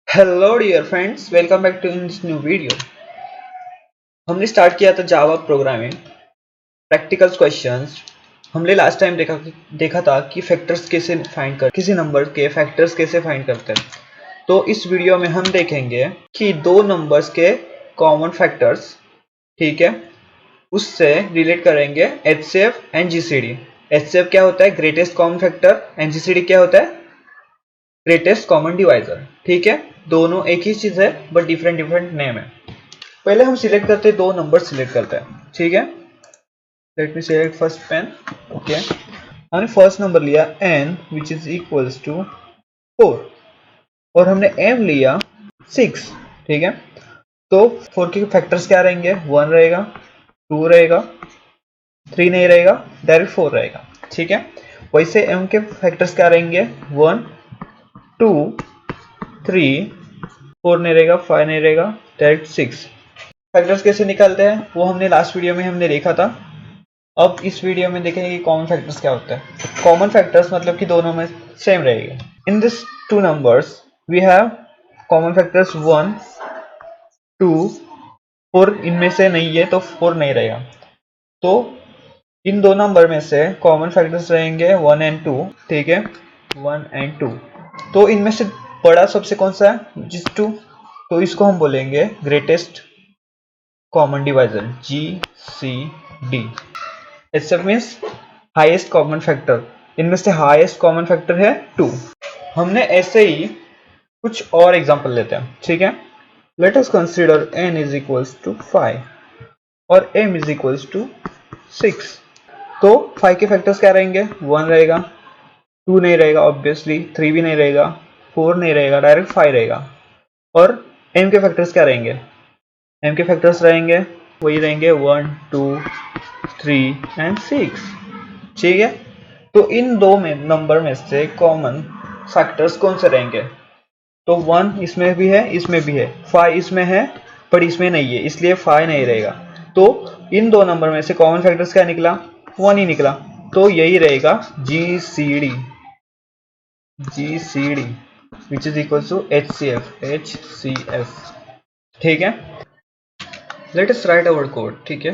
Hello dear friends, welcome back to this new video. हमने start किया था Java programming practicals questions. हमने last time देखा था कि फैक्टर्स कैसे फाइंड कर किसी नंबर के फैक्टर्स कैसे फाइंड करते हैं। तो इस वीडियो में हम देखेंगे कि दो नंबर्स के कॉमन फैक्टर्स, ठीक है, उससे रिलेट करेंगे एचसीएफ एंड जीसीडी। एचसीएफ क्या होता है? Greatest common factor. And GCD क्या होता है? Greatest common divisor. ठीक है, दोनों एक ही चीज है बट डिफरेंट डिफरेंट नेम है। पहले हम सिलेक्ट करते हैं, दो नंबर सिलेक्ट करते हैं, ठीक है। Let me select first pen. Okay, हमने फर्स्ट नंबर लिया n which is equals to 4 और हमने m लिया 6, ठीक है। तो 4 के फैक्टर्स क्या रहेंगे? 1 रहेगा, 2 रहेगा, 3 नहीं रहेगा, डायरेक्ट 4 रहेगा, ठीक है। वैसे m के फैक्टर्स क्या रहेंगे? 1, 2, 3, 4 नहीं रहेगा, 5 नहीं रहेगा, डायरेक्ट 6। फैक्टर्स कैसे निकालते हैं वो हमने लास्ट वीडियो में हमने देखा था। अब इस वीडियो में देखेंगे कि कॉमन फैक्टर्स क्या होता है। कॉमन फैक्टर्स मतलब कि दोनों में सेम रहेगा। In this two numbers we have common factors 1, 2, 4 इनमें से नहीं है तो 4 नहीं रहेगा। तो इन दो नंबर में से कॉमन फैक्टर्स रहेंगे 1 एंड 2, ठीक है, 1 एंड 2। तो इनमें से बड़ा सबसे कौन सा है? जिस 2, तो इसको हम बोलेंगे greatest common divisor, GCD। HCF means highest common factor. इनमें से हाईएस्ट कॉमन फैक्टर है 2। हमने ऐसे ही कुछ और एग्जांपल लेते हैं, ठीक है। Let us consider n is equals to 5 और m इज इक्वल्स टू 6। तो 5 के फैक्टर्स क्या रहेंगे? 1 रहेगा, 2 नहीं रहेगा ऑब्वियसली, 3 भी नहीं रहेगा, 4 नहीं रहेगा, डायरेक्ट 5 रहेगा। और m के फैक्टर्स क्या रहेंगे? m के फैक्टर्स रहेंगे वही रहेंगे 1, 2, 3 एंड 6, ठीक है। तो इन दो में नंबर में से कॉमन फैक्टर्स कौन से रहेंगे? तो 1 इसमें भी है, इसमें भी है, 5 इसमें है पर इसमें नहीं है, इसलिए 5 नहीं रहेगा। तो इन दो नंबर में से कॉमन फैक्टर्स क्या निकला? 1 ही निकला। तो यही रहेगा GCD, GCD which is equal to HCF, ठीक है। Let us write our code, ठीक है।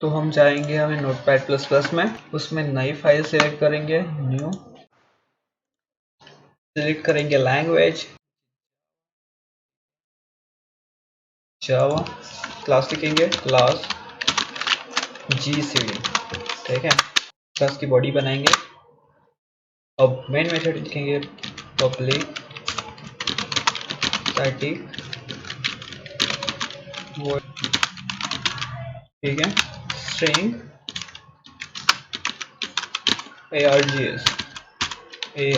तो हम जाएंगे हमें नोटपैड प्लस प्लस में, उसमें नई फाइल सेलेक्ट करेंगे, न्यू, सेलेक्ट करेंगे लैंग्वेज जावा, क्लास लिखेंगे क्लास GCD, ठीक है। क्लास की बॉडी बनाएंगे। अब मेन मेथड लिखेंगे पब्लिक स्टैटिक वॉइड, ठीक है, string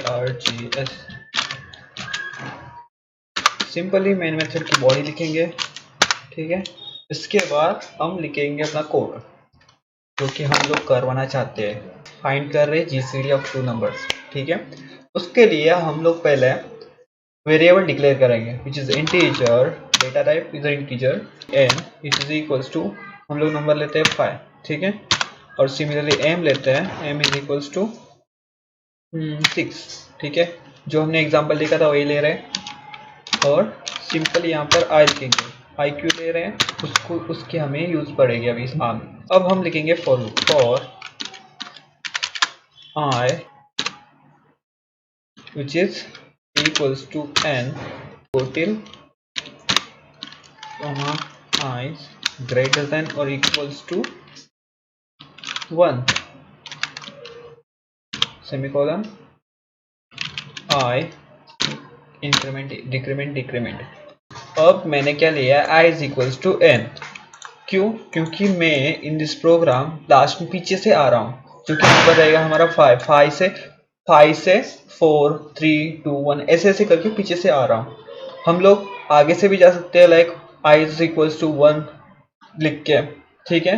args। Simply main method की बॉडी लिखेंगे, ठीक है। इसके बाद हम लिखेंगे अपना कोड जो कि हम लोग करवाना चाहते हैं, फाइंड कर रहे GCD ऑफ टू नंबर्स, ठीक है। उसके लिए हम लोग पहले वेरिएबल डिक्लेयर करेंगे which is integer, data type is integer, n it is equals to, हम लोग नंबर लेते हैं 5, ठीक है। और सिमिलरली m लेते हैं, m इज इक्वल्स टू 6, ठीक है। जो हमने एग्जांपल देखा था वही ले रहे हैं। और सिंपल यहाँ पर i लिखेंगे, i क्यों ले रहे हैं उसको, उसकी हमें यूज पड़ेगी अभी इस में। अब हम लिखेंगे for loop, for i which is equals to n till i greater than or equals to 1 semicolon i increment decrement। अब मैंने क्या लिया? i is equals to n। क्यों? क्योंकि मैं इन दिस प्रोग्राम लास्ट में पीछे से आ रहा हूँ, जो कि नंबर रहेगा हमारा 5 से 4, 3, 2, 1 ऐसे ऐसे करके पीछे से आ रहा हूँ। हम लोग आगे से भी जा सकते हैं, like i is equals to 1 लिख के, ठीक है।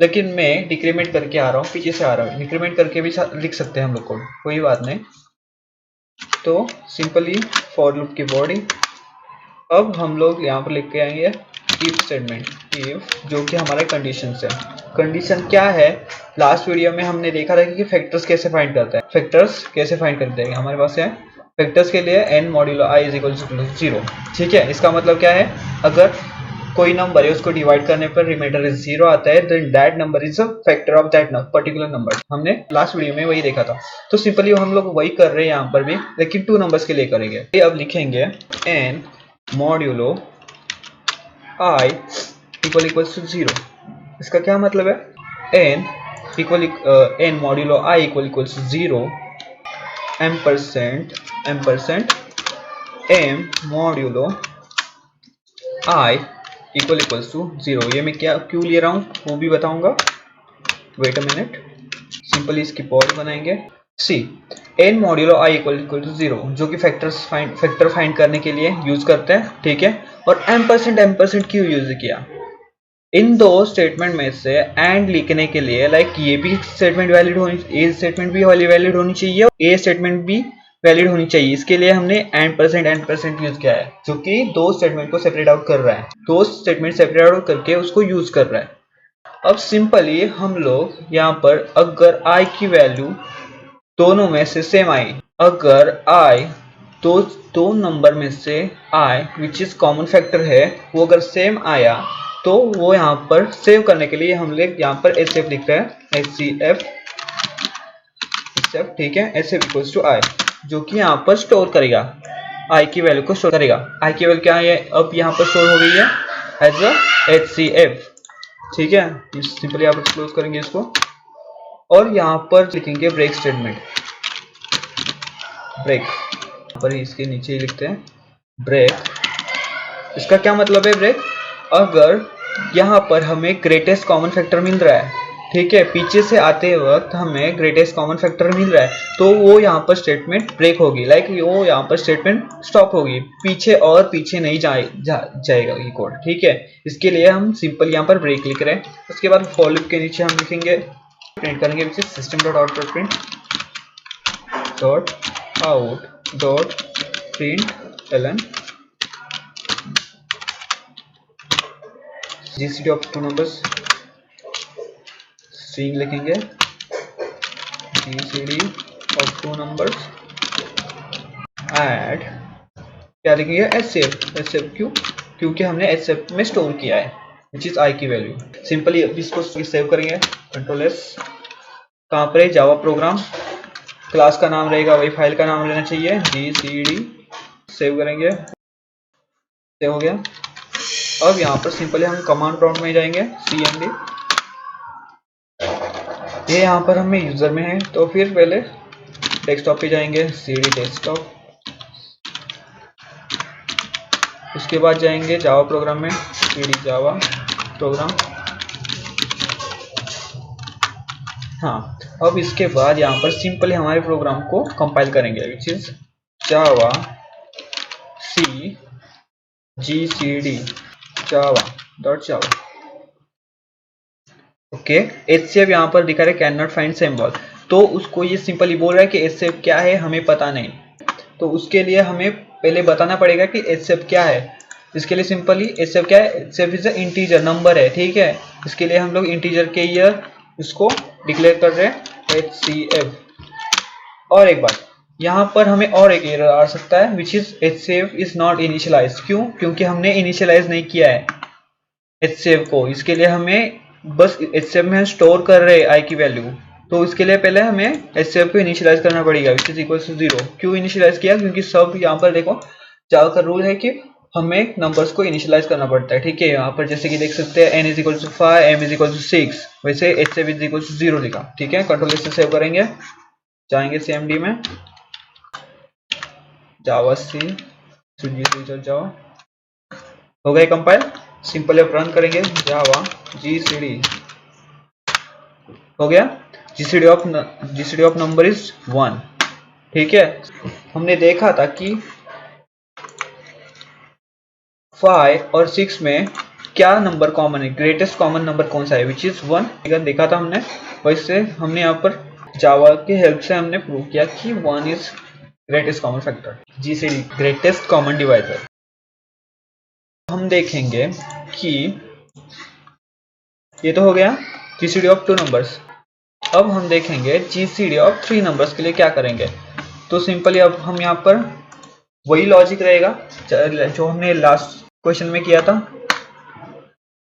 लेकिन मैं डिक्रीमेंट करके आ रहा हूँ, पीछे से आ रहा हूँ, डिक्रीमेंट करके भी लिख सकते हैं हम लोग को, कोई बात नहीं। तो सिंपली फॉर लूप की बॉडी। अब हम लोग यहाँ पर लिख के आएंगे इफ स्टेटमेंट, इफ जो कि हमारा कंडीशन है। कंडीशन क्या है? लास्ट वीडियो में हमने देखा था कि फैक्टर्स कैसे फाइंड करते हैं। फैक्टर्स कैसे फाइंड करते हैं? हमारे पास है फैक्टर्स के लिए n modulo i is equal to 0। ठीक है, इसका मतलब क्या है, अगर कोई नंबर है उसको डिवाइड करने पर रिमाइंडर 0 आता है, then that number is a factor of that particular number. हमने लास्ट वीडियो में वही देखा था। तो सिंपली हम लोग वही कर रहे हैं यहाँ पर भी, लेकिन 2 नंबर्स के लिए करेंगे। अब लिखेंगे n modulo i equal to 0। इसका क्या मतलब है, n modulo i equal to 0 ampersand m modulo i equal to 0। ये मैं क्यों ले रहा हूँ वो भी बताऊंगा, वेट अ मिनट। सिंपली इसकी पॉज बनाएंगे। See n modulo i equal to 0 जो कि फैक्टर फाइंड करने के लिए यूज करते हैं। ठीक है, और एम्परसेंड क्यों यूज किया, इन दो स्टेटमेंट में से एंड लिखने के लिए, लाइक ये भी स्टेटमेंट वैलिड होनी, ए स्टेटमेंट भी वैलिड होनी चाहिए और ए स्टेटमेंट भी वैलिड होनी चाहिए। इसके लिए हमने एम्परसेंड यूज किया है, जो कि दो स्टेटमेंट को सेपरेट आउट कर रहा है, दो स्टेटमेंट सेपरेट आउट करके उसको यूज कर रहा है। अब सिंपली हम लोग यहाँ पर अगर i की वैल्यू दोनों में से सेम आई, अगर i दो नंबर में से i which is common factor है वो अगर सेम आया, तो वो यहाँ पर सेव करने के लिए हम लोग यहाँ पर HCF लिख रहे हैं, HCF। ठीक है, HCF इक्वल्स टू i, जो कि यहाँ पर स्टोर करेगा i की वैल्यू को स्टोर करेगा। i की वैल्यू क्या है, अब यहाँ पर स्टोर हो गई है एज अ HCF। ठीक है, सिंपली यहाँ पर क्लोज करेंगे इसको और यहाँ पर लिखेंगे ब्रेक स्टेटमेंट। ब्रेक पर इसके नीचे ही लिखते हैं ब्रेक। इसका क्या मतलब है ब्रेक, अगर यहाँ पर हमें ग्रेटेस्ट कॉमन फैक्टर मिल रहा है, ठीक है, पीछे से आते वक्त हमें ग्रेटेस्ट कॉमन फैक्टर मिल रहा है, तो वो यहाँ पर स्टेटमेंट ब्रेक होगी, लाइक वो यहाँ पर स्टेटमेंट स्टॉप होगी, पीछे नहीं जाएगा ये कोड। ठीक है, इसके लिए हम सिंपल यहाँ पर ब्रेक लिख रहे हैं। उसके बाद फॉर लूप के नीचे हम लिखेंगे, प्रिंट करेंगे which is system.out.print out.println GCD of 2 numbers, string लिखेंगे GCD of 2 numbers, ऐड क्या लिखेंगे HCF क्योंकि हमने HCF में स्टोर किया है विच इज i की वैल्यू। सिंपली अब इसको सेव करेंगे, कंट्रोल S। कहाँ पर है, जावा प्रोग्राम, क्लास का नाम रहेगा वही फाइल का नाम लेना चाहिए, GCD। सेव करेंगे, सेव हो गया। अब यहाँ पर सिंपली हम कमांड प्रॉम्प्ट में जाएंगे, cmd। ये यहाँ पर हमें यूजर में है, तो फिर पहले डेस्कटॉप पे जाएंगे, cd डेस्कटॉप। उसके बाद जाएंगे जावा प्रोग्राम में, cd जावा प्रोग्राम। हाँ, अब इसके बाद यहाँ पर सिंपली हमारे प्रोग्राम को कंपाइल करेंगे which is java c GCD java.java। Okay, HCF यहाँ पर दिखा रहा है कैन नॉट फाइंड सिंबल, तो उसको ये सिंपली बोल रहा है कि HCF क्या है हमें पता नहीं, तो उसके लिए हमें पहले बताना पड़ेगा कि HCF क्या है। इसके लिए सिंपली HCF क्या है, HCF is a integer number है। ठीक है, इसके लिए हम लोग इंटीजर के ईयर उसको डिक्लेयर कर रहे हैं HCF। और एक बात, यहाँ पर हमें और एक एरर आ सकता है which is HCF is not initialize. क्योंकि हमने इनिशियलाइज नहीं किया है HCF को, इसके लिए हमें बस HCF में स्टोर कर रहे हैं i की वैल्यू, तो इसके लिए पहले हमें HCF को इनिशियलाइज करना पड़ेगा विच इज इक्वल टू 0। क्यों इनिशियलाइज किया, क्योंकि सब यहाँ पर देखो जावा का रूल है कि हमें नंबर्स को इनिशियलाइज करना पड़ता है। ठीक है, यहाँ पर जैसे कि देख सकते हैं n is equal to 5, m is equal to 6, वैसे HCF इज इक्वल टू 0 लिखा। ठीक है, कंट्रोल से सेव करेंगे, जाएंगे cmd में, जावा सी जावा, हो गए कंपाइल। सिंपल अब रन करेंगे, जावा GCD, हो गया। GCD of number is 1। ठीक है, हमने देखा था कि 5 और 6 में क्या नंबर कॉमन है, ग्रेटेस्ट कॉमन नंबर कौन सा है विच इज 1, देखा था हमने। वैसे हमने यहाँ पर जावा की हेल्प से हमने प्रूव किया कि 1 is greatest common factor, GCD greatest common divisor. हम देखेंगे कि ये तो हो गया GCD ऑफ 2 नंबर्स। अब हम देखेंगे GCD ऑफ 3 नंबर्स के लिए क्या करेंगे। तो सिंपली अब हम यहाँ पर वही लॉजिक रहेगा जो हमने लास्ट क्वेश्चन में किया था,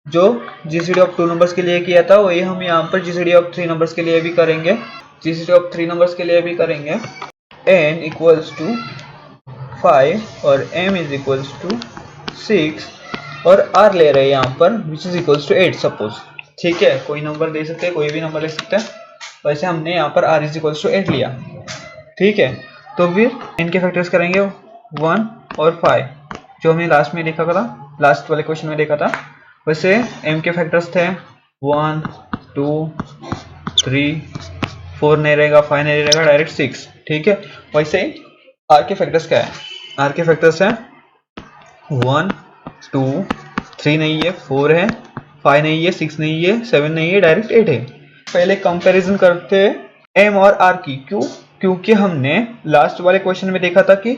जो जीसीडी ऑफ 2 नंबर्स के लिए किया था, वही हम यहाँ पर जीसीडी ऑफ 3 नंबर्स के लिए भी करेंगे। जीसीडी ऑफ 3 नंबर्स के लिए भी करेंगे। n इक्वल्स टू 5 और m इज इक्वल्स टू 6 और r ले रहे हैं यहाँ पर which is equals to 8 suppose. ठीक है, कोई नंबर दे सकते हैं, कोई भी नंबर ले सकते हैं। वैसे हमने यहाँ पर r इज इक्वल्स टू 8 लिया। ठीक है, तो फिर n के फैक्टर्स करेंगे 1 और 5 जो हमने लास्ट में देखा था, लास्ट वाले क्वेश्चन में देखा था। वैसे m के फैक्टर्स थे 1 2 3 4 नहीं रहेगा, 5 नहीं रहेगा, डायरेक्ट 6। ठीक है, वैसे r के फैक्टर्स क्या है? r के फैक्टर्स हैं 1 2 3 नहीं है, 4 है, 5 नहीं है, 6 नहीं है, 7 नहीं है, डायरेक्ट 8 है। पहले कंपैरिजन करते हैं m और r की। क्यों? क्योंकि हमने लास्ट वाले क्वेश्चन में देखा था कि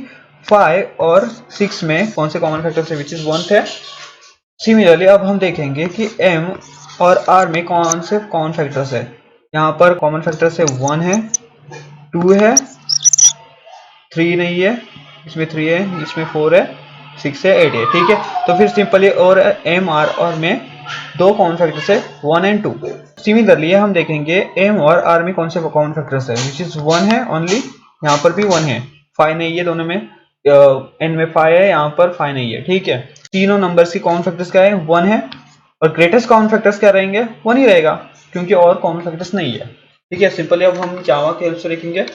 5 और 6 में कौन से कॉमन फैक्टर्स है, विच इज 1 थे। सिमिलरली अब हम देखेंगे कि m और r में कौन से कॉमन फैक्टर्स है। यहाँ पर कॉमन फैक्टर्स है 1 है, 2 है, 3 नहीं है, इसमें 3 है, इसमें 4 है, 6 है, 8 है। ठीक है, तो फिर सिंपली और m r और में दो कॉमन फैक्टर्स है 1 एंड 2। सिमिलरली हम देखेंगे m और r में कौन से कॉमन फैक्टर्स है, विच इज 1 है ओनली, यहाँ पर भी 1 है, 5 नहीं है, दोनों में n में 5 है, यहाँ पर 5 नहीं है। ठीक है, तीनों नंबर्स की कॉमन फैक्टर्स क्या है, 1 है, और ग्रेटेस्ट कॉमन फैक्टर्स क्या रहेंगे, 1 ही रहेगा, क्योंकि और कॉमन फैक्टर्स नहीं है। ठीक है, सिंपली अब हम जावा के हेल्प से लिखेंगे।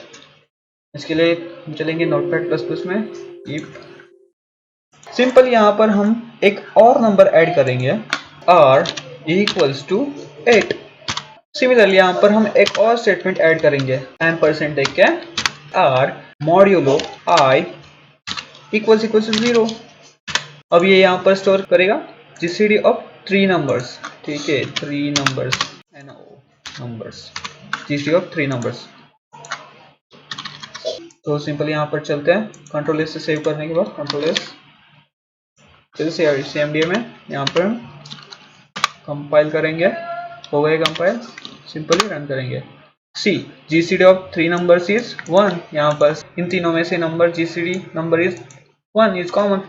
इसके लिए हम चलेंगे नोटपैड प्लस प्लस में। इफ सिंपल यहाँ पर हम एक और नंबर ऐड करेंगे r इक्वल्स टू 8। सिमिलरली यहाँ पर हम एक और स्टेटमेंट ऐड करेंगे एम्परसेंड देख के, r modulo i equals to 0। अब ये यहाँ पर स्टोर करेगा जीसीडी ऑफ 3 नंबर्स। ठीक है, 3 numbers numbers GCD of 3 numbers. तो सिंपल यहाँ पर चलते हैं, कंट्रोल एस से सेव करने के बाद कंट्रोल एस CMD में यहाँ पर कंपाइल करेंगे, हो गए कंपाइल, सिंपली रन करेंगे। सी जीसीडी ऑफ 3 नंबर्स इज 1। यहाँ पर इन तीनों में से number GCD number is 1 is common,